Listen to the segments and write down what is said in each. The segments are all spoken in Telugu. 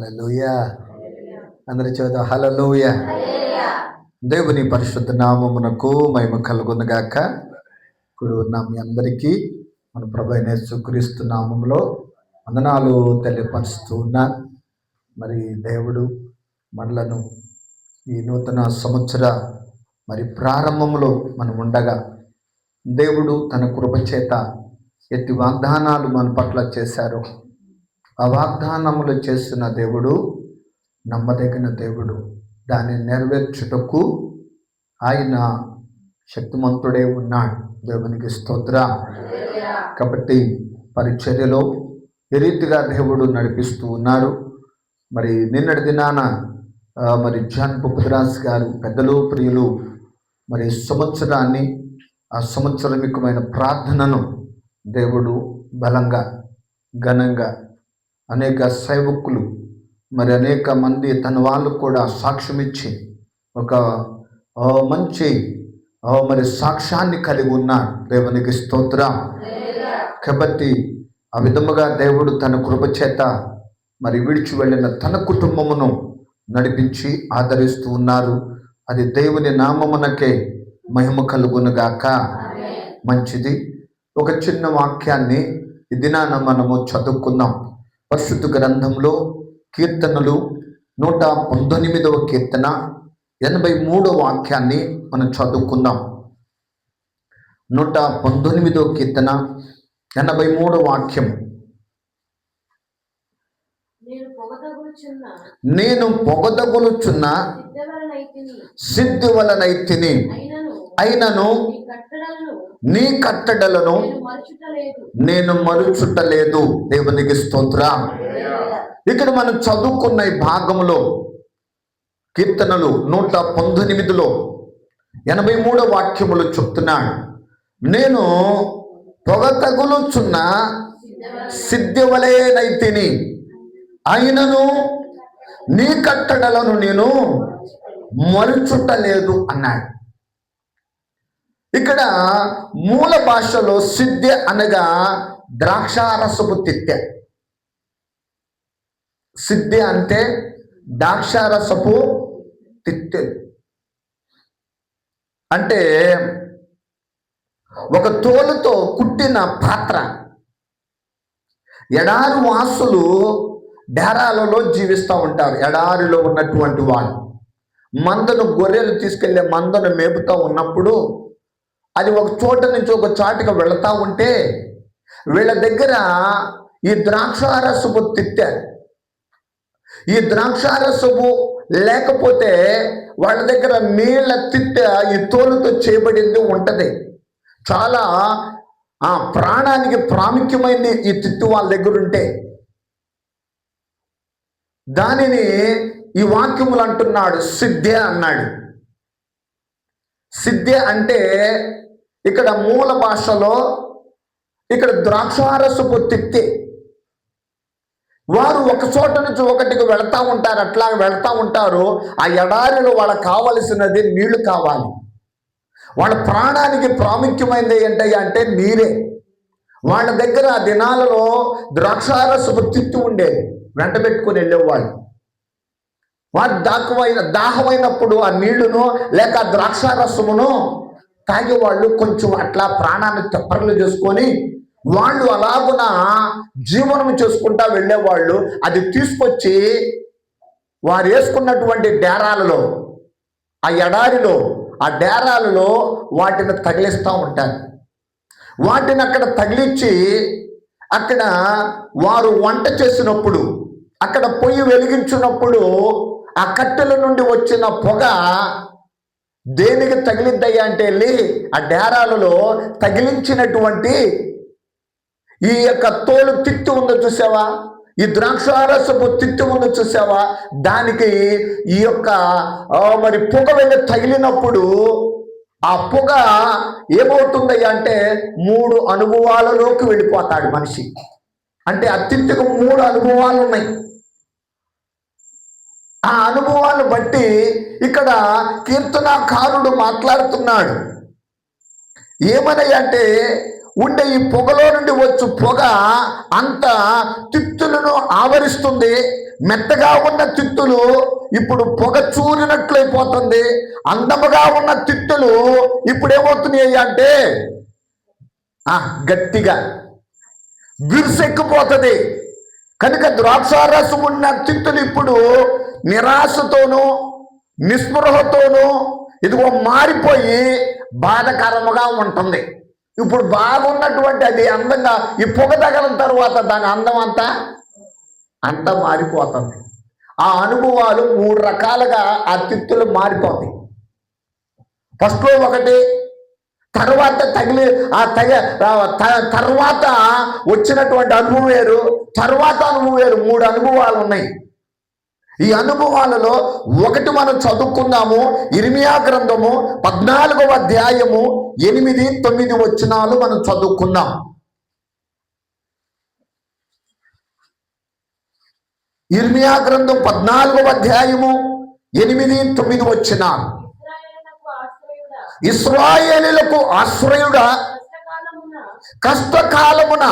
హల్లెలూయా. అందరి చేత హల్లెలూయా. దేవుని పరిశుద్ధ నామమునకు మహిమ కలుగునుగాక. ఇప్పుడు ఉన్న మీ అందరికీ మన ప్రభు అయిన యేసుక్రీస్తు నామములో వందనాలు తెలియపరుస్తూ ఉన్నా. మరి దేవుడు మనలను ఈ నూతన సంవత్సర ప్రారంభంలో మనం ఉండగా దేవుడు తన కృప చేత ఎట్టి వాగ్దానాలు మన పట్ల చేశారో ఆ వాగ్దానములు చేస్తున్న దేవుడు నమ్మదగిన దేవుడు. దాన్ని నెరవేర్చుటకు ఆయన శక్తిమంతుడే ఉన్నాడు. దేవునికి స్తోత్రం. కాబట్టి పరిచర్యలో ఈ రీతిగా దేవుడు నడిపిస్తూ ఉన్నాడు. మరి నిన్నటి దినాన జాన్ పుపుద్రాస్ గారు పెద్దలు ప్రియులు సంవత్సరాన్ని ఆ సంవత్సరమికమైన ప్రార్థనను దేవుడు బలంగా ఘనంగా అనేక సేవకులు అనేక మంది తన వాళ్ళు కూడా సాక్ష్యం ఇచ్చి ఒక మంచి సాక్ష్యాన్ని కలిగి ఉన్నారు. దేవునికి స్తోత్రం. కాబట్టి ఆ విధముగా దేవుడు తన కృప చేత విడిచి వెళ్ళిన తన కుటుంబమును నడిపించి ఆదరిస్తూ ఉన్నారు. అది దేవుని నామమునకే మహిమ కలుగునుగాక. మంచిది. ఒక చిన్న వాక్యాన్ని ఈ దినాన మనము చదువుకుందాం. పరిశుద్ధ గ్రంథంలో కీర్తనలు 119వ కీర్తన 83వ వాక్యాన్ని మనం చదువుకుందాం. 119వ కీర్తన 83వ వాక్యం. నేను పొగదగులుచున్న సిద్ధి వలనైతిని, అయినను నీ కట్టడలను నేను మరుచుటలేదు. దేవునికి స్తోత్రం. ఇక్కడ మనం చదువుకున్న ఈ భాగంలో కీర్తనలు 119లో 83వ వాక్యములు చెప్తున్నాడు. నేను పొగతగులుచున్న సిద్ధి వలెనైతిని, అయినను నీ కట్టడలను నేను మరుచుటలేదు అన్నాడు. ఇక్కడ మూల భాషలో సిద్ధి అనగా ద్రాక్షారసపు తిత్తె. సిద్ధి అంటే ద్రాక్షారసపు తిత్తె. అంటే ఒక తోలుతో కుట్టిన పాత్ర. ఎడారి వాసులు డేరాలలో జీవిస్తూ ఉంటారు. ఎడారిలో ఉన్నటువంటి వాళ్ళు మందను, గొర్రెలు తీసుకెళ్లే మందను మేపుతూ ఉన్నప్పుడు అది ఒక చోట నుంచి ఒక చాటుగా వెళతా ఉంటే వీళ్ళ దగ్గర ఈ ద్రాక్షారసపు తిత్తె, ఈ ద్రాక్షారసపు లేకపోతే వాళ్ళ దగ్గర నీళ్ళ తిత్తె ఈ తోలుతో చేయబడింది ఉంటది. చాలా ప్రాణానికి ప్రాముఖ్యమైనది ఈ తిత్తు వాళ్ళ దగ్గర ఉంటే. దానిని ఈ వాక్యములు అంటున్నాడు సిద్ధే అన్నాడు. సిద్ధే అంటే ఇక్కడ మూల భాషలో ఇక్కడ ద్రాక్షారసపు తిత్తి. వారు ఒక చోట నుంచి ఒకటికి వెళతా ఉంటారు. అట్లా వెళతా ఉంటారు. ఆ ఎడారిలో వాళ్ళకి కావలసినది నీళ్లు కావాలి. వాళ్ళ ప్రాణానికి ప్రాముఖ్యమైనది ఏంటంటే నీరే. వాళ్ళ దగ్గర ఆ దినాలలో ద్రాక్షారసపు తిత్తి ఉండేది. వెంట పెట్టుకుని వెళ్ళేవాళ్ళు. వారు దాహమైనప్పుడు ఆ నీళ్లును లేక ద్రాక్షారసమును తాగేవాళ్ళు. కొంచెం అట్లా ప్రాణాన్ని తెప్పరలు చేసుకొని వాళ్ళు అలాగున జీవనం చేసుకుంటా వెళ్ళేవాళ్ళు. అది తీసుకొచ్చి వారు వేసుకున్నటువంటి డేరాలలో, ఆ ఎడారిలో, ఆ డేరాలలో వాటిని తగిలిస్తూ ఉంటారు. వాటిని అక్కడ తగిలించి అక్కడ వారు వంట చేసినప్పుడు, అక్కడ పొయ్యి వెలిగించినప్పుడు ఆ కట్టెల నుండి వచ్చిన పొగ దేనికి తగిలిద్దయ్యా అంటే వెళ్ళి ఆ డేరాలలో తగిలించినటువంటి ఈ యొక్క తోలు తిత్తి ఉందో చూసావా, ఈ ద్రాక్షారసపు తిత్తి ఉందో చూసావా, దానికి ఈ యొక్క పొగ వెళ్ళి తగిలినప్పుడు ఆ పొగ ఏమవుతుందయ్యా అంటే 3 అనుభవాలలోకి వెళ్ళిపోతాడు మనిషి. అంటే ఆ తిత్తికి 3 అనుభవాలు ఉన్నాయి. ఆ అనుభవాన్ని బట్టి ఇక్కడ కీర్తనాకారుడు మాట్లాడుతున్నాడు. ఏమని అంటే ఉండే ఈ పొగలో నుండి వచ్చు పొగ అంత తిత్తులను ఆవరిస్తుంది. మెత్తగా ఉన్న తిత్తులు ఇప్పుడు పొగ చూరినట్లయిపోతుంది. అందముగా ఉన్న తిత్తులు ఇప్పుడు ఏమవుతున్నాయి అంటే గట్టిగా బిరుసెక్కిపోతుంది. కనుక ద్రాక్షారసం ఉన్న తిత్తులు ఇప్పుడు నిరాశతోనూ నిస్పృహతోనూ ఇదిగో మారిపోయి బాధకరముగా ఉంటుంది. ఇప్పుడు బాగున్నటువంటి అది అందంగా ఈ పొగ తగలిన తర్వాత దాని అందం అంతా మారిపోతుంది. ఆ అనుభవాలు 3 రకాలుగా ఆ తిత్తులు మారిపోతాయి. ఫస్ట్లో ఒకటి, తర్వాత తర్వాత వచ్చినటువంటి అనుభవం వేరు, తర్వాత అనుభవం వేరు. 3 అనుభవాలు ఉన్నాయి. ఈ అనుభవాలలో ఒకటి మనం చదువుకుందాము. ఇర్మియా గ్రంథము 14వ అధ్యాయము 8, 9 వచనాలు మనం చదువుకుందాం. ఇర్మియా గ్రంథం 14వ అధ్యాయము 8, 9 వచనాలు. ఇశ్రాయేలీయులకు ఆశ్రయుడా, కష్టకాలమున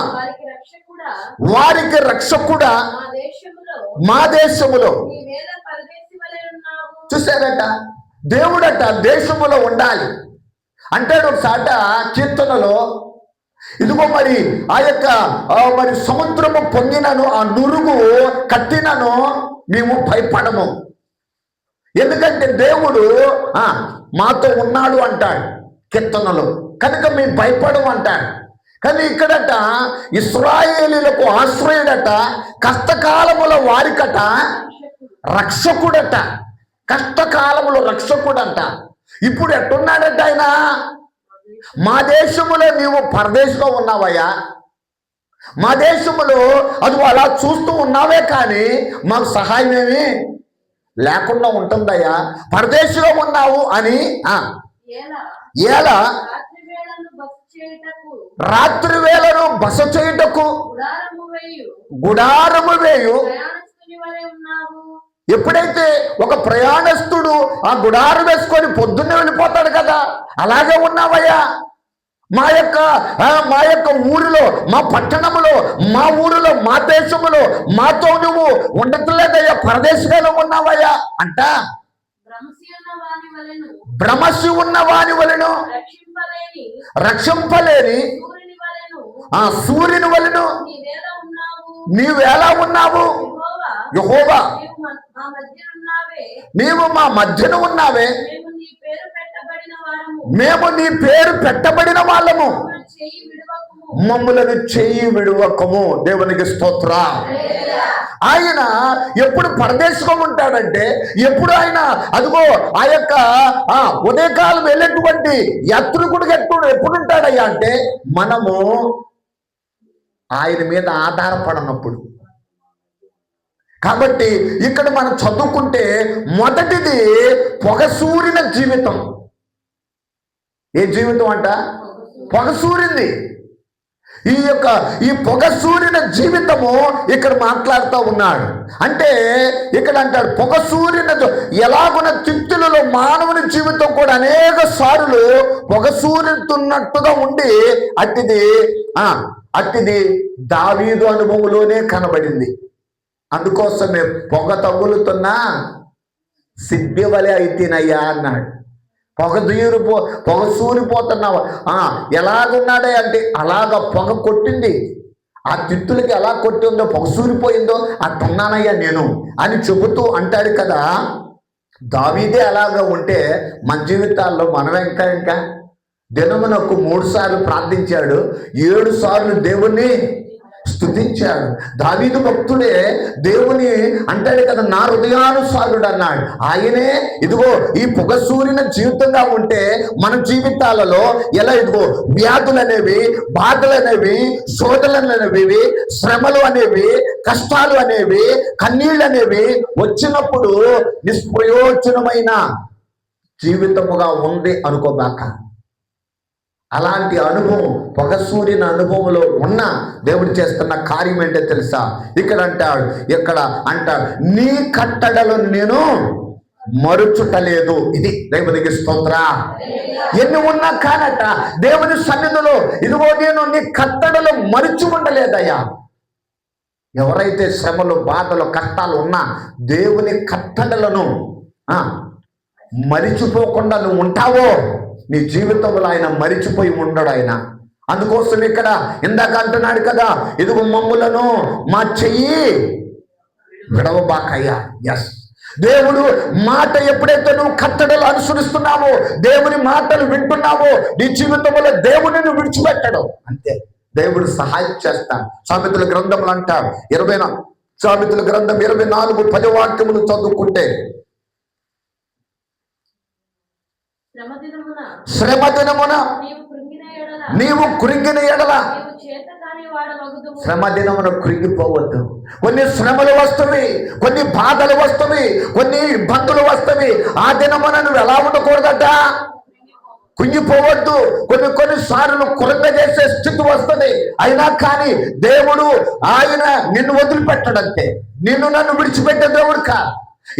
వారికి రక్షకుడా మా దేశములో. చూసారట, దేవుడట దేశములో ఉండాలి అంటాడు ఒకసాట కీర్తనలో. ఇదిగో మరి ఆ యొక్క మరి సముద్రము పొంగినను, ఆ నురుగు కట్టినను మేము భయపడము, ఎందుకంటే దేవుడు మాతో ఉన్నాడు అంటాడు కీర్తనలో. కనుక మేము భయపడము అంటాడు. కానీ ఇక్కడట ఇశ్రాయేలీయులకు ఆశ్రయుడట, కష్టకాలముల వారికట రక్షకుడట. కష్టకాలములో రక్షకుడంట. ఇప్పుడు ఎట్టున్నాడట ఆయన? మా దేశములో నీవు పరదేశంలో ఉన్నావయ్యా, మా దేశములో అది అలా చూస్తూ ఉన్నావే కానీ మాకు సహాయం ఏమి లేకుండా ఉంటుందయ్యా, పరదేశంలో ఉన్నావు అని. ఎలా రాత్రి వేళను బస చేయుటకు గుడారము వేయు. ఎప్పుడైతే ఒక ప్రయాణస్తుడు ఆ గుడారం వేసుకొని పొద్దున్నే వెళ్ళిపోతాడు కదా, అలాగే ఉన్నావయ్యా. మా యొక్క ఊరిలో, మా పట్టణములో, మా ఊరిలో, మా దేశములో మాతో నువ్వు ఉండట్లేదయ్యా, పరదేశంలో ఉన్నావయ్యా అంట. భ్రమసి ఉన్న వాని వలెను, రక్షింపలేని ఆ సూర్యుని వలెను నీవేలా ఉన్నావు యెహోవా, నీవు మా మధ్యన ఉన్నావే, మేము నీ పేరు పెట్టబడిన వాళ్ళము, మమ్ములను చెయ్యి విడువకము. దేవునికి స్తోత్రం. ఆయన ఎప్పుడు పరదేశంలో ఉంటాడంటే, ఎప్పుడు ఆయన అదిగో ఆ యొక్క ఉదయకాలం వెళ్ళేటువంటి యాత్రికుడికి ఎప్పుడు ఉంటాడయ్యా అంటే మనము ఆయన మీద ఆధారపడినప్పుడు. కాబట్టి ఇక్కడ మనం చదువుకుంటే మొదటిది పొగసూరిన జీవితం. ఏ జీవితం అంట? పొగసూరింది. ఈ పొగసూరిన జీవితము ఇక్కడ మాట్లాడుతూ ఉన్నాడు. అంటే ఇక్కడ అంటాడు పొగసూరిన, ఎలాగున్న తిత్తులలో మానవుని జీవితం కూడా అనేక సార్లు పొగసూరుతున్నట్టుగా ఉండి అట్టిది దావీదు అనుభవంలోనే కనబడింది. అందుకోసమే పొగ తగులుతున్నా సిబ్బివలే అయితేనయ్యా అన్నాడు. పొగ సూరిపోతున్నావు. ఎలాగున్నాడే అంటే అలాగ పొగ కొట్టింది. ఆ తిత్తులకి ఎలా కొట్టిందో, పొగ సూరిపోయిందో అట్టున్నానయ్యా నేను అని చెబుతూ అంటాడు కదా. దావీదే అలాగా ఉంటే మన జీవితాల్లో మనం ఇంకా దినమునకు 3 సార్లు ప్రార్థించాడు, 7 సార్లు దేవుణ్ణి స్తుతించాడు. దావీదు భక్తుడే దేవుని అంటాడు కదా, నా హృదయానుసారుడు అన్నాడు. ఆయనే ఇదిగో ఈ పొగసూరిన జీవితంగా ఉంటే మన జీవితాలలో ఎలా ఇదిగో వ్యాధులు అనేవి, బాధలు అనేవి, శోధనలు అనేవి, శ్రమలు అనేవి, కష్టాలు అనేవి, కన్నీళ్ళు అనేవి వచ్చినప్పుడు నిష్ప్రయోజనమైన జీవితముగా ఉంది అనుకోబాక. అలాంటి అనుభవం, పొగసూరిన అనుభవంలో ఉన్న దేవుడు చేస్తున్న కార్యం ఏంటో తెలుసా? ఇక్కడ అంటాడు నీ కట్టడలను నేను మరుచుటలేదు. ఇది దేవునికి స్తోత్ర. ఎన్ని ఉన్నా కానట దేవుని సన్నిధిలో ఇదిగో నేను నీ కట్టడలు మరిచి ఉండలేదయ్యా. ఎవరైతే శ్రమలు, బాధలు, కష్టాలు ఉన్నా దేవుని కట్టడలను మరిచిపోకుండా నువ్వు ఉంటావో నీ జీవితంలో ఆయన మరిచిపోయి ఉండడు ఆయన. అందుకోసం ఇక్కడ ఇందాక అంటున్నాడు కదా, ఇదిగో మమ్ములను మా చెయ్యి విడవబాకయ్యా. ఎస్, దేవుడు మాట ఎప్పుడైతే నువ్వు కట్టడలు అనుసరిస్తున్నావో, దేవుని మాటలు వింటున్నావో, నీ జీవితంలో దేవుని నువ్వు విడిచిపెట్టడం అంతే. దేవుడు సహాయం చేస్తాడు. సామెతల గ్రంథములు అంటారు, సామెతల గ్రంథం 24:10 వాక్యములు చదువుకుంటే, శ్రమ దినమున నీవు కృంగిన ఎడల, శ్రమ దినమున కృంగిపోవద్దు. కొన్ని శ్రమలు వస్తవి, కొన్ని బాధలు వస్తవి, కొన్ని ఇబ్బందులు వస్తవి. ఆ దినమున నువ్వు ఎలా ఉండకూడదట, కుంగిపోవద్దు. కొన్నిసార్లు కృంగజేసే స్థితి వస్తుంది. అయినా కానీ దేవుడు ఆయన నిన్ను వదిలిపెట్టడంతే. నిన్ను నన్ను విడిచిపెట్టే దేవుడు కాదు.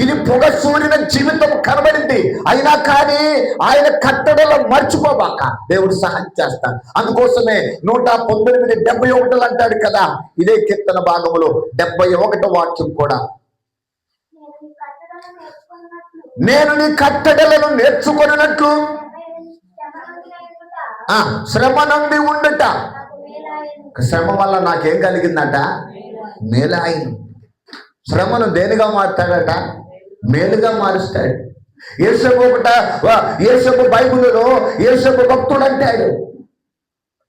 ఇది పొగ సూర్యున జీవితం కనబడింది. అయినా కానీ ఆయన కట్టడలో మర్చిపోబాక, దేవుడు సహాయం చేస్తాడు. అందుకోసమే 119:71 అంటాడు కదా, ఇదే కీర్తన భాగములో 71వ వాక్యం కూడా, నేను నీ కట్టడలను నేర్చుకున్నట్లు శ్రమ నుండి ఉండుట. శ్రమ వల్ల నాకేం కలిగిందట, మేలాయన. శ్రమను దేనిగా మారుతాడట, మేలుగా మారుస్తాడు. యేసపు బైబిలులో యేసపు భక్తుడు అంటాడు,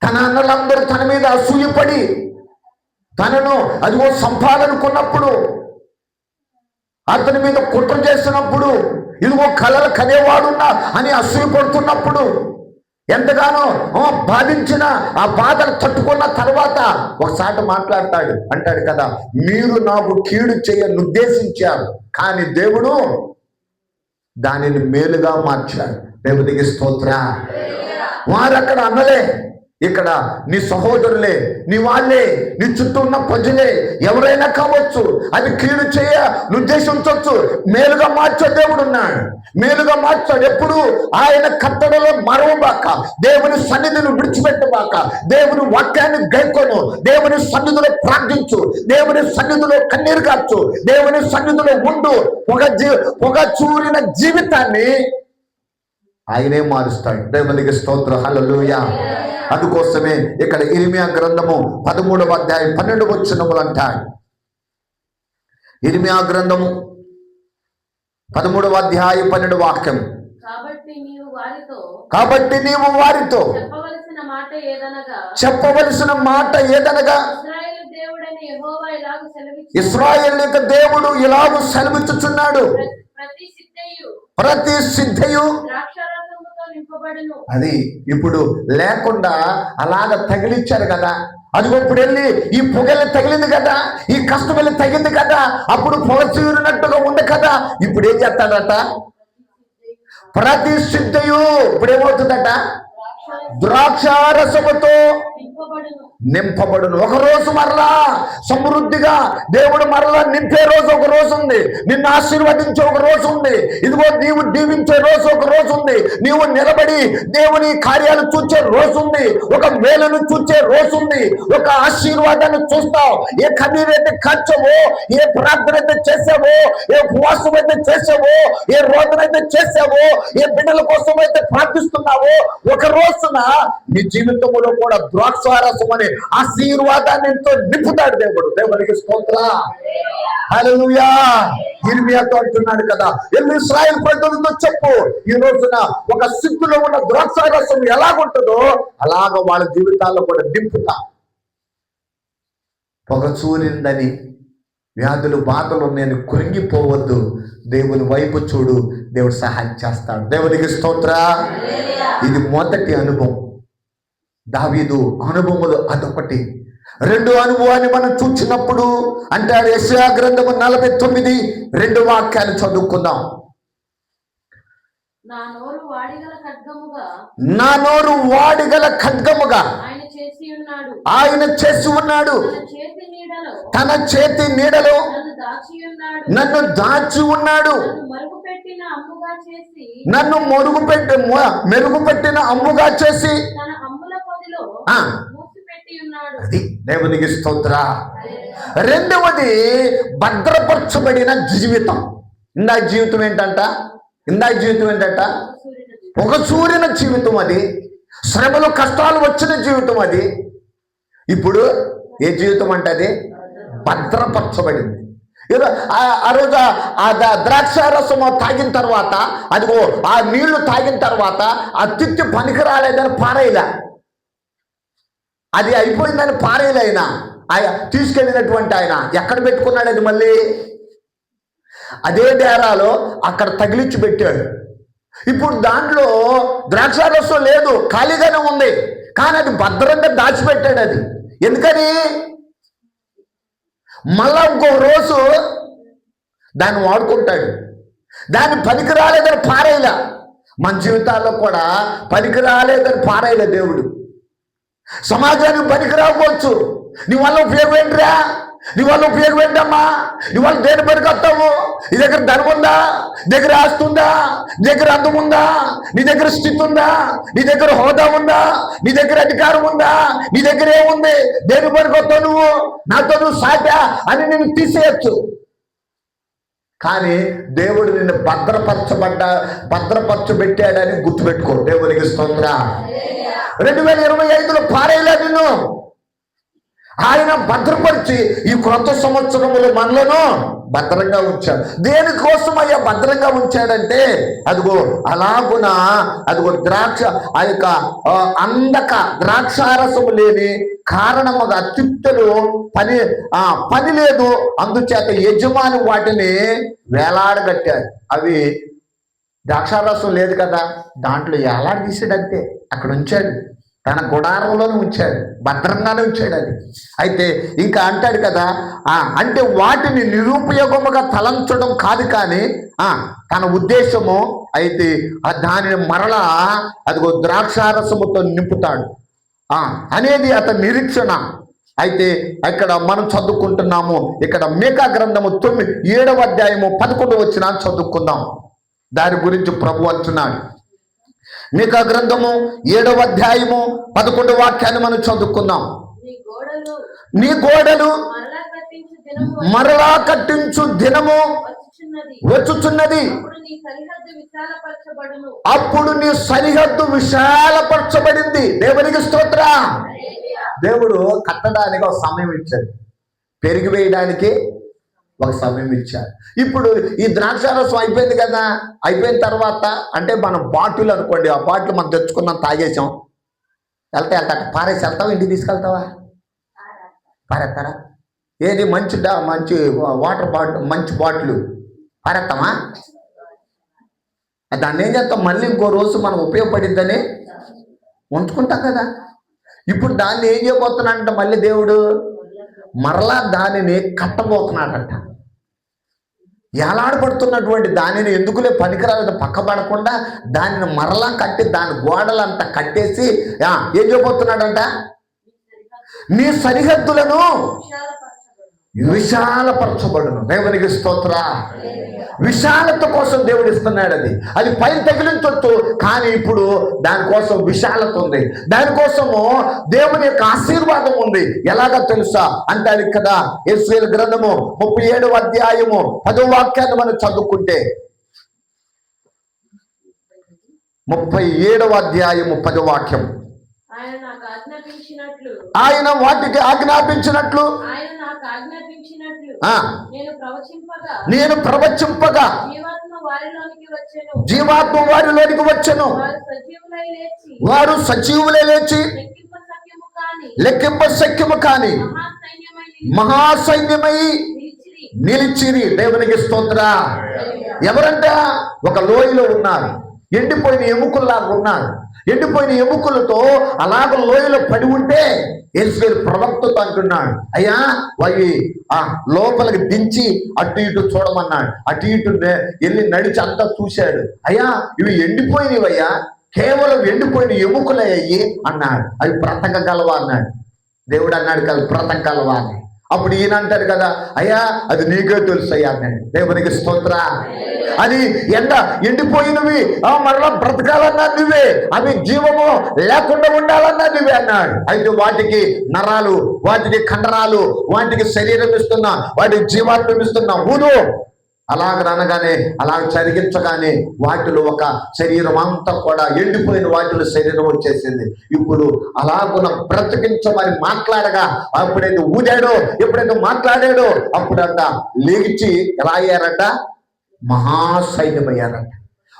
తన అన్నలందరూ తన మీద అసూయపడి తనను అదిగో సంపాదనుకున్నప్పుడు, అతని మీద కుట్ర చేసినప్పుడు, ఇదిగో కలలు కనేవాడున్నా అని అసూయపడుతున్నప్పుడు, ఎంతగానో బాధించిన ఆ బాధను తట్టుకున్న తర్వాత ఒకసారి మాట్లాడతాడు. అంటాడు కదా, మీరు నాకు కీడు చేయను ఉద్దేశించారు, కానీ దేవుడు దానిని మేలుగా మార్చాడు. దేవుడికి స్తోత్ర. వారు అక్కడ అనలే, ఇక్కడ నీ సహోదరులే, నీ వాళ్ళే, నీ చుట్టూ ఉన్న ప్రజలే, ఎవరైనా కావచ్చు, అది కీడు చేయ ఉద్దేశించవచ్చు. మేలుగా మార్చే దేవుడు ఉన్నాడు, మేలుగా మార్చాడు. ఎప్పుడు ఆయన కట్టడలో మరవబాక, దేవుని సన్నిధిని విడిచిపెట్టబాక, దేవుని వాక్యాన్ని గైకొను, దేవుని సన్నిధిలో ప్రార్థించు, దేవుని సన్నిధిలో కన్నీరు కాచు, దేవుని సన్నిధిలో ఉండు. పొగ చూరిన జీవితాన్ని ఆయనే మారుస్తాడు. దేవునికి స్తోత్రం. హల్లెలూయా. అందుకోసమే ఇక్కడ ఇర్మియా గ్రంథము 13వ అధ్యాయం 12 వచనములు అంటాడు. ఇర్మియా గ్రంథము 13వ అధ్యాయం 12 వాక్యం, కాబట్టి నీవు వారితో చెప్పవలసిన మాట ఏదనగా ఇశ్రాయేలు యొక్క దేవుడు ఇలాగు సెలవిచ్చుచున్నాడు, ప్రతి సిద్ధయు అది ఇప్పుడు లేకుండా అలాగ తగిలిచ్చారు కదా. అదిగో ఇప్పుడు వెళ్ళి ఈ పొగలు తగిలింది కదా, ఈ కష్టం వెళ్ళి తగింది కదా, అప్పుడు పొగ చీరినట్టుగా ఉంది కదా. ఇప్పుడు ఏం చేస్తాడట, ప్రతి సిద్ధయు ఇప్పుడు ఏమవుతుందట, ద్రాక్షారసముతో నింపబడును. ఒక రోజు మరలా సమృద్ధిగా దేవుడు మరలా నింపే రోజు ఒక రోజు ఉంది, నిన్ను ఆశీర్వదించే ఒక రోజు ఉంది, ఇదిగో నీవు దీవించే రోజు ఒక రోజు ఉంది, నీవు నిలబడి దేవుని కార్యాలు చూచే రోజు ఉంది, ఒక మేలును చూచే రోజు ఉంది, ఒక ఆశీర్వాదాన్ని చూస్తావు. ఏ కన్నీరైతే కాచావో, ఏ ప్రార్థన అయితే చేసావో, ఏ ఉపవాసం అయితే చేసావో, ఏ రోదనైతే చేసావో, ఏ బిడ్డల కోసం అయితే ప్రార్థిస్తున్నావో, ఒక రోజున నీ జీవితంలో కూడా ద్రాక్షారసం అనే ఆశీర్వాదాన్ని ఎంతో నింపుతాడు దేవుడు. దేవునికి స్తోత్రం. హల్లెలూయా. ఇర్మియాతో అంటున్నాడు కదా, ఎల్లు ఇశ్రాయేలు ప్రజలతో చెప్పు, ఈ రోజున ఒక సిద్ధులో ఉన్న ద్రాక్షారసం ఎలాగుంటుందో అలాగ వాళ్ళ జీవితాల్లో కూడా నింపుతా. పొగ చూరిందని వ్యాధులు బాధలు నేను కృంగిపోవద్దు, దేవుని వైపు చూడు, దేవుడు సహాయం చేస్తాడు. దేవునికి స్తోత్ర. ఇది మొదటి అనుభవం. దావీదు అనుభవములు అదొకటి. రెండో అనుభవాన్ని మనం చూసినప్పుడు అంటాడు, యెషయా గ్రంథము 49:2 వాక్యాలు చదువుకుందాం. నా నోరు వాడిగల ఖడ్గముగా ఆయన చేసి ఉన్నాడు, తన చేతి నీడలో నన్ను దాచి ఉన్నాడు, నన్ను మెరుగుపెట్టిన అమ్ముగా చేసి అది దేవునికి స్తోత్ర. రెండవది భద్రపరచబడిన జీవితం. ఇందాక జీవితం ఏంటంట? ఒక సూర్యున జీవితం అది. శ్రమలు కష్టాలు వచ్చిన జీవితం అది. ఇప్పుడు ఏ జీవితం అంటే అది భద్రపరచబడింది. ఏదో ఆ రోజు ఆ ద్రాక్ష రసం తాగిన తర్వాత, అదిగో ఆ నీళ్లు తాగిన తర్వాత ఆ తిత్తి పనికి రాలేదని పారేయలే, అది అయిపోయిందని పారేయలే. ఆయన తీసుకెళ్ళినటువంటి ఆయన ఎక్కడ పెట్టుకున్నాడు? అది మళ్ళీ అదే డేరాలో అక్కడ తగిలించి పెట్టాడు. ఇప్పుడు దాంట్లో ద్రాక్షారసం లేదు, ఖాళీగానే ఉంది. కానీ అది భద్రంగా దాచిపెట్టాడు. అది ఎందుకని? మళ్ళా ఇంకో రోజు దాన్ని వాడుకుంటాడు. దాన్ని పనికి రాలేదని పారేయలే. మన జీవితాల్లో కూడా పనికి రాలేదని పారేయలే దేవుడు. సమాజానికి పనికి రాకపోవచ్చు. నీ వల్ల ఉపయోగం ఏంటిరా? నీ వల్ల ఉపయోగం ఏంటమ్మా? నీ వల్ల దేని పనికి వస్తావు? నీ దగ్గర ధనం ఉందా? నీ దగ్గర ఆస్తి ఉందా? నీ దగ్గర అందం ఉందా? నీ దగ్గర స్థితి ఉందా? నీ దగ్గర హోదా ఉందా? నీ దగ్గర అధికారం ఉందా? నీ దగ్గర ఏముంది? దేని పనికి వస్తావు నువ్వు? నాతో నువ్వు సాటా అని నేను తీసేయచ్చు. కానీ దేవుడు నిన్ను భద్రపరచబెట్టాడని గుర్తుపెట్టుకో. దేవునికి స్తోత్ర. 2025లో పారేయలే నిన్ను. ఆయన భద్రపరిచి ఈ క్రొత్త సంవత్సరములు మనలను భద్రంగా ఉంచాడు. దేనికోసం అయ్యా భద్రంగా ఉంచాడంటే, అదిగో అలాగున అదిగో ఆ యొక్క అందక ద్రాక్షారసము లేని కారణముగా తిత్తలు పని లేదు. అందుచేత యజమాని వాటిని వేలాడగట్టాడు. అవి ద్రాక్షారసం లేదు కదా, దాంట్లో వేలాడదీసాడు. అంతే, అక్కడ ఉంచాడు. తన గుడారంలోనే ఉంచాడు, భద్రంగానే ఉంచాడు. అది అయితే ఇంకా అంటాడు కదా, అంటే వాటిని నిరుపయోగముగా తలంచడం కాదు, కానీ తన ఉద్దేశము అయితే దానిని మరలా అదిగో ద్రాక్షారసముతో నింపుతాడు అనేది అతని నిరీక్షణ. అయితే ఇక్కడ మనం చదువుకుంటున్నాము. ఇక్కడ మీకా గ్రంథము 7వ అధ్యాయము 11వ వచనం చదువుకుందాం. దాని గురించి ప్రభు అంటున్నాడు. మీకా గ్రంథము 7వ అధ్యాయము 11వ వాక్యాన్ని మనం చదువుకుందాం. నీ గోడలు మరలా కట్టించు దినము వచ్చుచున్నది, అప్పుడు నీ సరిహద్దు విశాలపరచబడింది. దేవునికి స్తోత్ర. దేవుడు కట్టడానికి ఒక సమయం ఇచ్చాడు, పెరిగి వేయడానికి ఒక సమయం ఇచ్చారు. ఇప్పుడు ఈ ద్రాక్షారసం అయిపోయింది కదా, అయిపోయిన తర్వాత అంటే మనం బాటిల్ అనుకోండి, ఆ బాటిల్ మనం తెచ్చుకున్నాం, తాగేసాం, వెళ్తా పారేసి వెళ్తావా? ఇంటికి తీసుకెళ్తావా? పారేస్తారా? ఏది మంచి వాటర్ బాటిల్, మంచి బాటిల్ పారేస్తామా? దాన్ని ఏం చేస్తాం? మళ్ళీ ఇంకో రోజు మనం ఉపయోగపడిద్దని ఉంచుకుంటాం కదా. ఇప్పుడు దాన్ని ఏం చేయబోతున్నాడంట? మళ్ళీ దేవుడు మరలా దానిని కట్టబోతున్నాడంట. ఏలాడబడుతున్నటువంటి దానిని ఎందుకులే పనికిరాలేదు పక్కబడకుండా దానిని మరలా కట్టి దాని గోడలంతా కట్టేసి ఏం చేయబోతున్నాడంట? నీ సరిహద్దులను విశాలపరచబడును. దేవునికి స్తోత్ర. విశాలత కోసం దేవుడు ఇస్తున్నాడు. అది పైన తగిలించొచ్చు, కానీ ఇప్పుడు దానికోసం విశాలత ఉంది, దానికోసము దేవుని యొక్క ఆశీర్వాదం ఉంది. ఎలాగో తెలుసా అంటాడు కదా, యేషయా గ్రంథము 37వ అధ్యాయము 10వ వాక్యాన్ని మనం చదువుకుంటే, 37వ అధ్యాయము 10వ వాక్యం, ఆయన వాటికి ఆజ్ఞాపించినట్లు నేను ప్రవచింపగా జీవాత్మ వారిలోనికి వచ్చెను, వారు సజీవులై లేచి లెక్కింప శక్యము కాని మహాసైన్యమై నిలిచిరి. దేవునికి స్తోత్ర. ఎవరంట? ఒక లోయలో ఉన్నారు, ఎండిపోయిన ఎముకల్లాగా ఉన్నారు. ఎండిపోయిన ఎముకలతో అలాగ లోయలో పడి ఉంటే యేషయా ప్రవక్తతో అంటున్నాడు, అయ్యా అవి లోపలికి దించి అటు ఇటు చూడమన్నాడు. అటు ఇటు వెళ్ళి నడిచి అంతా చూశాడు. అయ్యా ఇవి ఎండిపోయినవయ్యా, కేవలం ఎండిపోయిన ఎముకలే అయ్యి అన్నాడు. అవి బ్రతకగలవా అన్నాడు. దేవుడు అన్నాడు కదా, బ్రతకగలవా అని. అప్పుడు ఈయన అంటాడు కదా, అయ్యా అది నీకే తెలుసు అయ్యా అన్నాడు. దేవునికి స్తోత్ర. అది ఎండిపోయినవి మరలా బ్రతకాలన్నా నువ్వే, అవి జీవము లేకుండా ఉండాలన్నా నువ్వే అన్నాడు. అయితే వాటికి నరాలు, వాటికి కండరాలు, వాటికి శరీరం ఇస్తున్నా, వాటికి జీవాత్మ ఇస్తున్నా ఊదు అలాగనగానే అలా చరిగించగానే వాటిలో ఒక శరీరం అంతా కూడా ఎండిపోయిన వాటిలో శరీరం వచ్చేసింది. ఇప్పుడు అలాగున బ్రతికించమని మాట్లాడగా అప్పుడైతే ఊదాడో, ఎప్పుడైతే మాట్లాడాడో అప్పుడంట లేచి ఎలా అయ్యారంట, మహాసైన్యమయ్యారంట.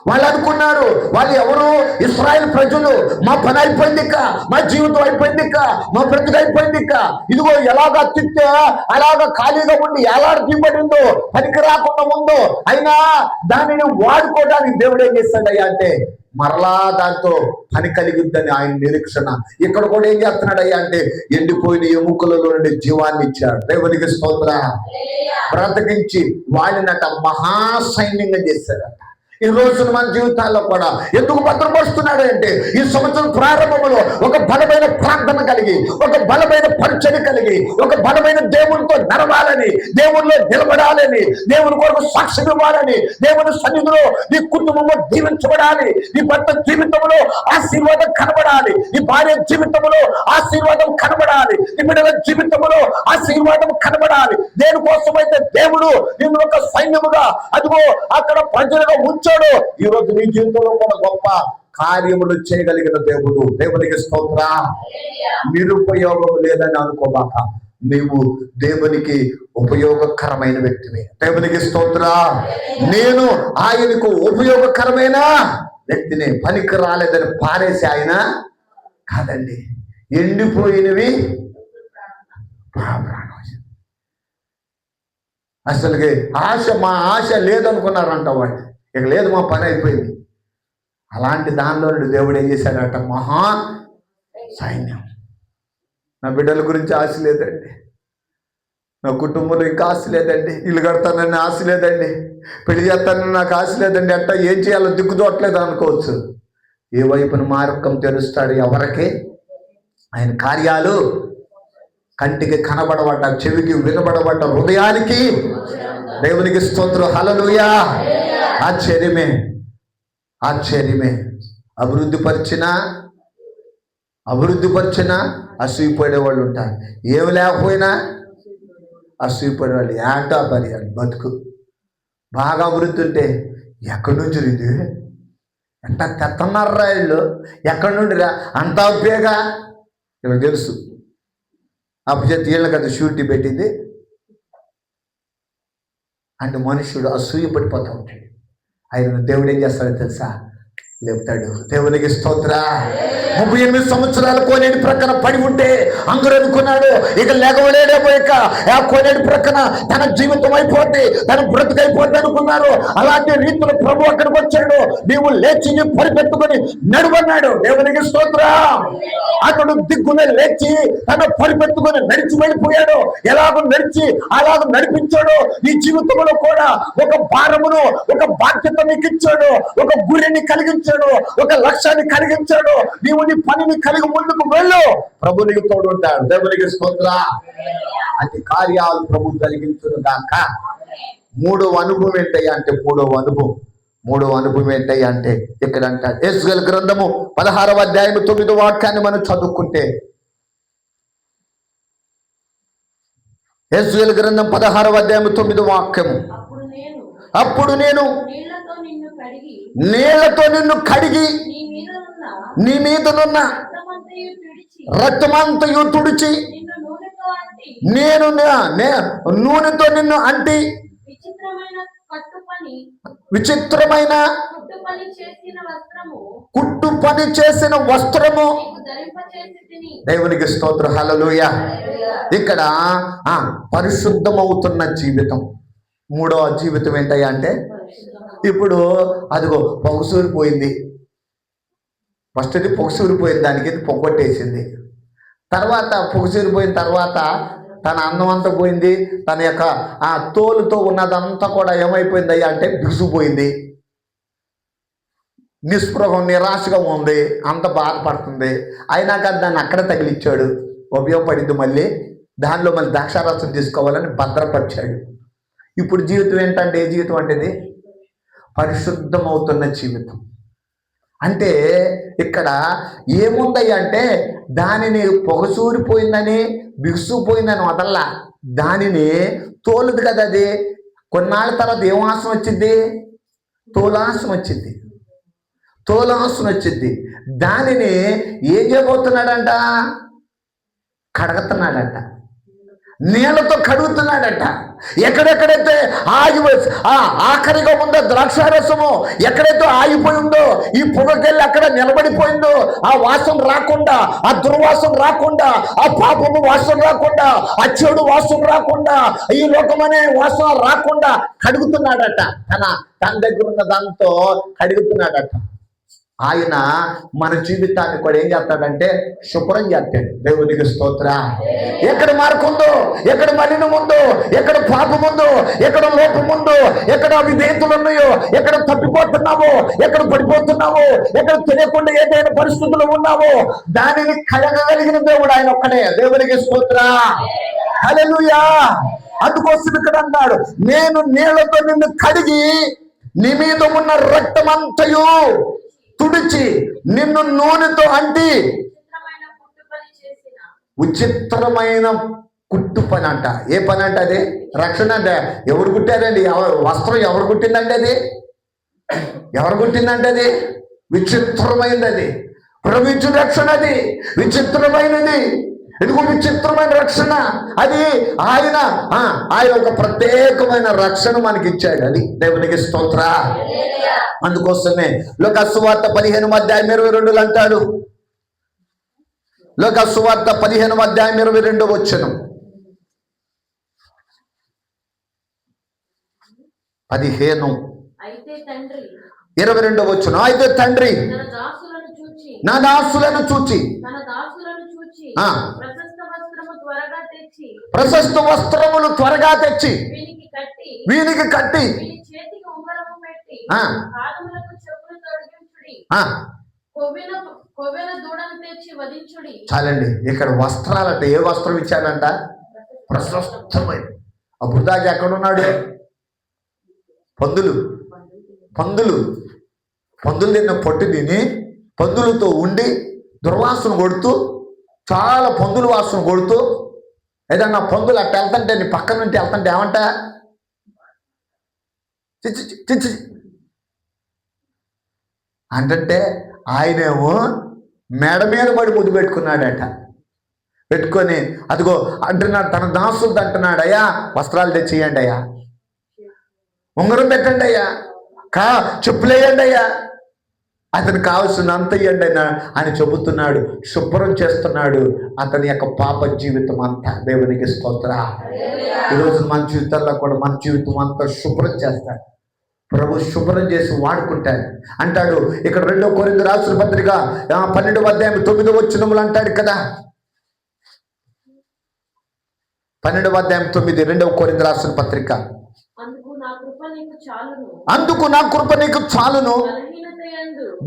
వాళ్ళు అనుకున్నారు, వాళ్ళు ఎవరు, ఇశ్రాయేల్ ప్రజలు, మా పని అయిపోయింది ఇక, మా జీవితం అయిపోయింది ఇక, మా బ్రతుకు అయిపోయింది ఇక, ఇదిగో ఎలాగా తిట్టే అలాగా ఖాళీగా ఉండి ఎలాంటి తీయబడిందో, పనికి రాకుండా ఉందో, అయినా దానిని వాడుకోవడానికి దేవుడు ఏం చేస్తాడయ్యా అంటే మరలా దాంతో పని కలిగిద్దని ఆయన నిరీక్షణ. ఇక్కడ కూడా ఏం చేస్తున్నాడయ్యా అంటే ఎండిపోయిన ఎముకలలో నుండి జీవాన్ని ఇచ్చాడు. దేవునికి స్తోత్ర. బ్రతికించి వాళ్ళనట మహాసైన్యంగా చేశాడట. ఈ రోజున మన జీవితాల్లో కూడా ఎందుకు భద్రపరుస్తున్నాడు అంటే ఈ సంవత్సరం ప్రారంభంలో ఒక బలమైన ప్రార్థన కలిగి, ఒక బలమైన పరిచర్య కలిగి, ఒక బలమైన దేవునితో నడవాలని, దేవునిలో నిలబడాలని, దేవుని కొరకు సాక్ష్యం ఇవ్వాలని, దేవుని సన్నిధిలో నీ కుటుంబంలో దీవించబడాలి, నీ భర్త జీవితంలో ఆశీర్వాదం కనబడాలి, నీ భార్య జీవితంలో ఆశీర్వాదం కనబడాలి, నీ బిడ్డల జీవితంలో ఆశీర్వాదం కనబడాలి. దేనికోసమైతే దేవుడు నిన్ను ఒక సైన్యముగా అదిగో అక్కడ ప్రజలుగా ఉంచాడు, ఈ రోజు నీ జీవితంలో కూడా గొప్ప కార్యములు చేయగలిగిన దేవుడు. దేవునికి స్తోత్ర. నిరుపయోగం లేదని అనుకోబాక, నీవు దేవునికి ఉపయోగకరమైన వ్యక్తిని. దేవునికి స్తోత్ర. నేను ఆయనకు ఉపయోగకరమైన వ్యక్తిని, పనికి రాలేదని పారేసి ఆయన కాదండి. ఎండిపోయినవి అసలుకి ఆశ, మా ఆశ లేదనుకున్నారంట వాళ్ళు, ఇక లేదు మా పని అయిపోయింది. అలాంటి దానిలో దేవుడు ఏం చేశాడట, మహా సైన్యం. నా బిడ్డల గురించి ఆశ లేదండి, నా కుటుంబంలో ఇంకా ఆశ లేదండి, ఇల్లు కడతానని ఆశ లేదండి, పెళ్లి చేస్తానని నాకు ఆశ లేదండి, అట్ట ఏం చేయాలో దిక్కుదోట్లేదు అనుకోవచ్చు. ఏ వైపున మార్గం తెరుస్తాడు ఎవరికి? ఆయన కార్యాలు కంటికి కనబడబడ్డ, చెవికి వినబడబడ్డ, హృదయానికి. దేవునికి స్తోత్రం. హల్లెలూయా. ఆశ్చర్యమే, ఆశ్చర్యమే. అభివృద్ధి పరిచిన అసూయపడే వాళ్ళు ఉంటారు. ఏమి లేకపోయినా అసూయపడే వాళ్ళు. ఏంటో పని బతుకు. బాగా అభివృద్ధి ఉంటే ఎక్కడి నుంచి ఇది ఎంత తెత్తన్నారా వీళ్ళు, ఎక్కడి నుండి రా అంత అబ్బేగా. ఇలా తెలుసు అప్పచేతి వీళ్ళకి అది షూరిటీ పెట్టింది అంటే మనుషుడు అసూయ పడిపోతూ ఉంటాడు. ఆయన దేవుడు ఏం చేస్తాడో తెలుసా, లేపుతాడు. దేవునికి స్తోత్ర. 38 సంవత్సరాలు కోనేటి ప్రక్కన పడి ఉంటే అందరూ అనుకున్నాడు ఇక లేకవలేడేమో, ఇక ఆ కోనేటి ప్రక్కన తన జీవితం అయిపోద్ది, తన బ్రతుకైపోద్ది అనుకున్నారు. అలాంటి రీతిలో ప్రభు అక్కడికి వచ్చాడు. నీవు లేచి పరిపెట్టుకొని నడువన్నాడు. దేవునికి స్తోత్ర. అతడు దిగ్గున లేచి తన పరిపెట్టుకొని నడిచి వెళ్ళిపోయాడు. ఎలాగో నడిచి అలాగ నడిపించాడు. నీ జీవితంలో కూడా ఒక భారమును, ఒక బాధ్యత నీకు ఇచ్చాడు, ఒక గురిని కలిగించాడు, ఒక లక్ష్యాన్ని కలిగించాడు. నీవు నీ పనిని కలిగి ముందుకు వెళ్ళు, ప్రభు నీకు తోడు ఉంటాడు. దేవునికి స్తోత్ర. అతి కార్యాలు ప్రభు జరిగించును గాక. మూడవ అనుభవం ఏంటయ్యా అంటే మూడవ అనుభవం ఏంటయ్యా అంటే ఇక్కడ అంటారు. యెహెజ్కేలు గ్రంథము 16వ అధ్యాయము 9వ వాక్యాన్ని మనం చదువుకుంటే, యెహెజ్కేలు గ్రంథం 16వ అధ్యాయము 9వ వాక్యము, అప్పుడు నేను నీళ్లతో నిన్ను కడిగి నీ మీదనున్న రక్తమంతయు తుడిచి నేను నూనెతో నిన్ను అంటి విచిత్రమైన కుట్టు పని చేసిన వస్త్రము. దేవునికి స్తోత్రం. హల్లెలూయా. ఇక్కడ పరిశుద్ధమవుతున్న జీవితం. మూడవ జీవితం ఏంటయ్యా అంటే ఇప్పుడు అదిగో పొగసూరిపోయింది. ఫస్ట్ అది పొగసూరిపోయింది, దానికి పొగొట్టేసింది. తర్వాత పొగసూరిపోయిన తర్వాత తన అందం అంతా పోయింది, తన యొక్క ఆ తోలుతో ఉన్నదంతా కూడా ఏమైపోయింది అయ్యా అంటే బిగుసిపోయింది. నిస్పృహం, నిరాశగా ఉంది, అంత బాధపడుతుంది. అయినా కానీ దాన్ని అక్కడ తగిలిచ్చాడు. ఉపయోగపడింది. మళ్ళీ దానిలో మళ్ళీ ద్రాక్షారసం తీసుకోవాలని భద్రపరిచాడు. ఇప్పుడు జీవితం ఏంటంటే ఏ జీవితం అంటే ఇది పరిశుద్ధమవుతున్న జీవితం. అంటే ఇక్కడ ఏముందయ్య అంటే దానిని పొగసూరిపోయిందని బిగుసుపోయిందని వదల్లా, దానిని తోలుదు కదా, అది కొన్నాళ్ళ తర్వాత ఏం వాసన వచ్చింది? తోలాసం వచ్చింది. తోలాసం వచ్చింది. దానిని ఏం చేయబోతున్నాడంట? కడగతున్నాడంట, నీళ్లతో కడుగుతున్నాడట. ఎక్కడెక్కడైతే ఆఖరిగా ఉందో ద్రాక్షారసము ఎక్కడైతే ఆగిపోయిందో, ఈ పొగకెళ్ళి అక్కడ నిలబడిపోయిందో, ఆ వాసన రాకుండా, ఆ దుర్వాసన రాకుండా, ఆ పాపము వాసన రాకుండా, ఆ చెడు వాసన రాకుండా, ఈ లోకమనే వాసన రాకుండా కడుగుతున్నాడట. తన దగ్గర ఉన్న దాంతో కడుగుతున్నాడట. ఆయన మన జీవితాన్ని కూడా ఏం చేస్తాడంటే శుభ్రం చేస్తాడు. దేవునికి స్తోత్ర. ఎక్కడ మార్కుందో, ఎక్కడ మలినం ఉందో, ఎక్కడ పాపం ఉందో, ఎక్కడ లోపం ఉందో, ఎక్కడ విధేయతలు ఉన్నాయో, ఎక్కడ తప్పిపోతున్నావో, ఎక్కడ పడిపోతున్నావో, ఎక్కడ తెలియకుండా ఏదైనా పరిస్థితులు ఉన్నావో, దానిని కలగగలిగిన దేవుడు ఆయన ఒక్కడే. దేవునికి స్తోత్ర. హల్లెలూయా. అందుకోసం ఇక్కడ అన్నాడు, నేను నీళ్లతో నిన్ను కడిగి నీ మీద ఉన్న రక్తమంతయు తుడిచి నిన్ను నూనెతో అంటి విచిత్రమైన కుట్టు పని అంట. ఏ పని అంట అది? రక్షణ అంటే. ఎవరు కుట్టారండి? వస్త్రం ఎవరు కుట్టిందంటే అది? ఎవరు కుట్టిందంటే అది విచిత్రమైనది. అది ప్రవించు రక్షణ, అది విచిత్రమైనది. ఎందుకు విచిత్రమైన రక్షణ? అది ఆయన ఒక ప్రత్యేకమైన రక్షణ మనకి ఇచ్చాడు. అది దేవునికి స్తోత్ర. అందుకోసమే లోకాసు సువార్త 15:22 అంటాడు. లోకాసు సువార్త 15:22 15:22 అయితే తండ్రి నా దాసులను చూచి ప్రశస్త వస్త్రములు త్వరగా తెచ్చి వీనికి కట్టి చాలండి. ఇక్కడ వస్త్రాలంటే ఏ వస్త్రం ఇచ్చాడంట? ప్రశస్తమైన. అప్పుడు దాకా ఎక్కడున్నాడు? పందులు తిన్న పొట్టు తిని పందులతో ఉండి దుర్వాసన కొడుతూ, చాలా పందుల వాసన కొడుతూ, ఏదన్నా పందులు అట్ట వెళ్తుంటే నీ పక్కన నుండి వెళ్తుంటే ఏమంట? చిచ్చి అంటే ఆయనేమో మెడ మీద పడి ముద్దు పెట్టుకున్నాడట. పెట్టుకొని అదిగో అంటున్నాడు, తన దాసులతో అంటున్నాడు, అయ్యా వస్త్రాలు తెచ్చియండి అయ్యా, ఉంగరం పెట్టండి అయ్యా, చెప్పులు వేయండి అయ్యా, అతనికి కావాల్సినంత ఇవ్వండి అని చెబుతున్నాడు. శుభ్రం చేస్తున్నాడు అతని యొక్క పాప జీవితం అంతా. దేవునికి స్తోత్ర. ఈరోజు మన జీవితాల్లో కూడా మన జీవితం అంతా శుభ్రం చేస్తాడు ప్రభు. శుభ్రం చేసి వాడుకుంటాడు. అంటాడు ఇక్కడ 2 కొరింథీ రాసిన పత్రిక 12:9 అంటాడు కదా. 12:9 2 కొరింథీ రాసిన పత్రిక. అందుకు నా కృప నీకు చాలును,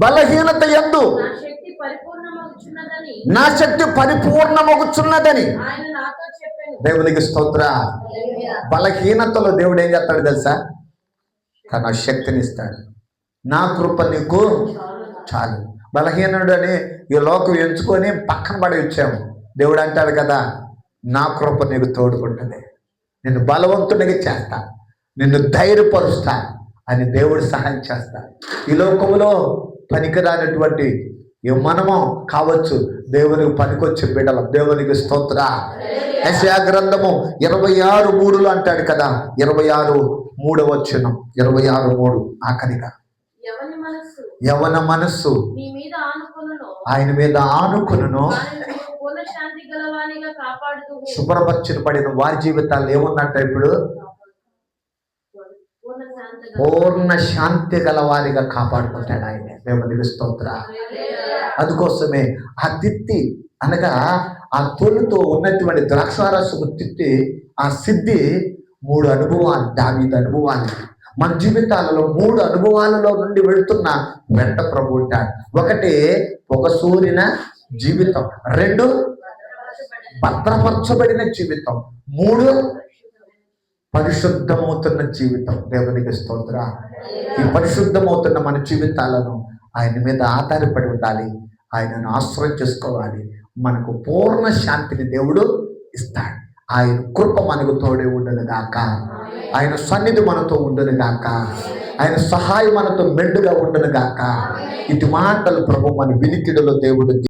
బలహీనత యందు నా శక్తి పరిపూర్ణమగుచున్నదని. దేవునికి స్తోత్ర. బలహీనతలో దేవుడు ఏం చేస్తాడు తెలుసా? తన శక్తిని ఇస్తాడు. నా కృప నీకు చాలు. బలహీనుడు అని ఈ లోకం ఎంచుకొని పక్కన పడి వచ్చాము. దేవుడు అంటాడు కదా, నా కృప నీకు తోడుకుంటుంది, నిన్ను బలవంతుడిగా చేస్తా, నిన్ను ధైర్యపరుస్తా అని దేవుడు సహాయం చేస్తాడు. ఈ లోకంలో పనికిరానటువంటి మనము కావచ్చు, దేవునికి పనికొచ్చే బిడ్డలం. దేవునికి స్తోత్ర. యెషయా గ్రంథము 26:3 అంటాడు కదా. 26:3 26:3 ఆఖరిగా, యవన మనస్సు ఆయన మీద ఆనుకును శుభ్రపరిచిన పడిన వారి జీవితాలు ఏముందంట? ఇప్పుడు పూర్ణ శాంతి గల వారిగా కాపాడుకుంటాడు ఆయన. దేవునికి స్తోత్ర. అందుకోసమే ఆ తిత్తి అనగా ఆ తొలితో ఉన్నటువంటి ద్రాక్షారసపు తిత్తి, ఆ సిద్ధి 3 అనుభవాలు, దావీదు అనుభవాలు. మన జీవితాలలో 3 అనుభవాలలో నుండి వెళుతున్న వెంట ప్రభు ఉంటాడు. 1 పొగసూరిన జీవితం, 2 భద్రపరచబడిన జీవితం, 3 పరిశుద్ధమవుతున్న జీవితం. దేవునికి స్తోత్ర. ఈ పరిశుద్ధమవుతున్న మన జీవితాలను ఆయన మీద ఆధారపడి ఉండాలి. ఆయనను ఆశ్రయం చేసుకోవాలి. మనకు పూర్ణ శాంతిని దేవుడు ఇస్తాడు. ఆయన కృప మనకు తోడే ఉండను గాక. ఆయన సన్నిధి మనతో ఉండను గాక. ఆయన సహాయం మనతో మెండుగా ఉండను గాక. ఇటు మాటలు ప్రభు మన వినికిడిలో దేవుడు